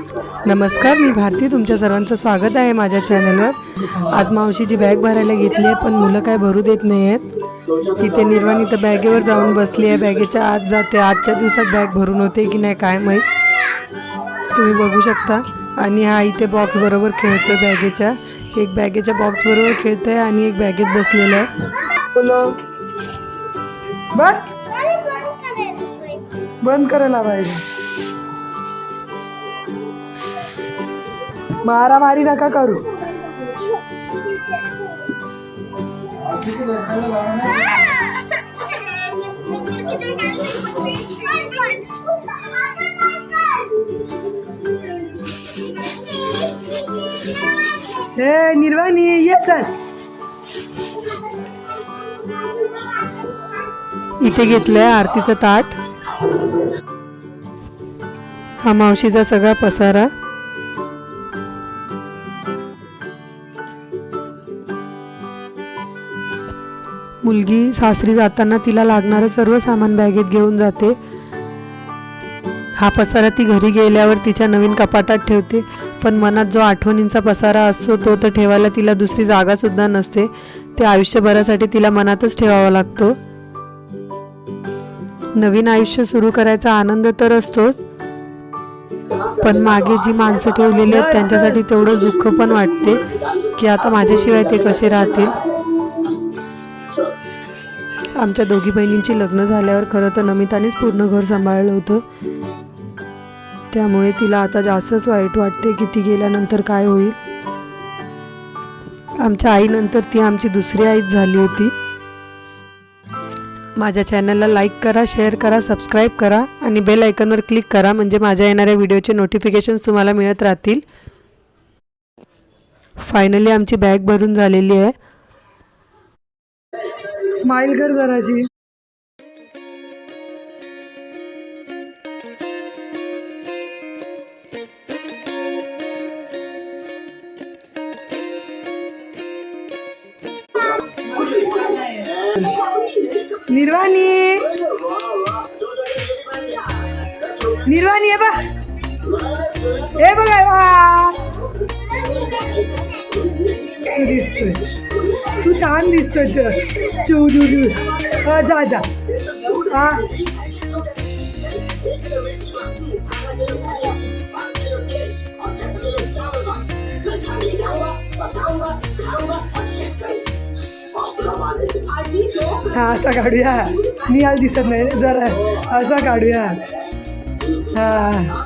नमस्कार, मी भारती. तुमच्या सर्वांचं स्वागत आहे माझ्या चॅनलवर. आज मावशीची बॅग भरायला घेतली आहे, पण मुलं काय भरू देत नाही आहेत. इथे निर्वाणी तर बॅगेवर जाऊन बसली आहे. बॅगेच्या आत जाते. आजच्या दिवसात बॅग भरून होते की नाही काय माहीत. तुम्ही बघू शकता. आणि हा इथे बॉक्स बरोबर खेळतोय बॅगेच्या. एक बॅगेच्या बॉक्स बरोबर खेळतोय आणि एक बॅगेत बसलेला आहे. बोलो बस बंद करायला पाहिजे. मारामारी नका करू. हे निर्वाणी ये चल. इथे घेतलंय आरतीचं ताट. हा मावशीचा सगळा पसारा. मुलगी सासरी जाताना तिला लागणारं सर्व सामान बॅगेत घेऊन जाते. हा पसारा ती घरी गेल्यावर तिच्या नवीन कपाटात ठेवते. पण मनात जो आठवणींचा पसारा असतो तो तर ठेवायला तिला दुसरी जागा सुद्धा नसते. ते आयुष्यभरासाठी तिला मनातच ठेवावा लागतो. नवीन आयुष्य सुरू करायचा आनंद तर असतोच, पण मागे जी माणसं ठेवलेली आहेत त्यांच्यासाठी तेवढंच दुःख पण वाटते की आता माझ्याशिवाय ते कसे राहतील. आमच्या दोघी बहिणींची लग्न झाल्यावर खरं तर नमितानेच पूर्ण घर सांभाळलं होतं. त्यामुळे तिला आता जास्तच वाईट वाटते की ती गेल्यानंतर काय होईल. आमच्या आईनंतर ती आमची दुसरी आईच झाली होती. माझ्या चॅनलला लाईक करा, शेअर करा, सबस्क्राईब करा आणि बेल आयकॉनवर क्लिक करा, म्हणजे माझ्या येणाऱ्या व्हिडिओचे नोटिफिकेशन्स तुम्हाला मिळत राहतील. फायनली आमची बॅग भरून झालेली आहे. स्माइल कर जराशी. निर्वाणी निर्वाणी ये बा. हे बघा काय दिसतोय. तू छान दिसतोय. चू चू चू. जा जा. हा हा असा काढूया. निहाल दिसत नाही रे जरा. असा काढूया. हा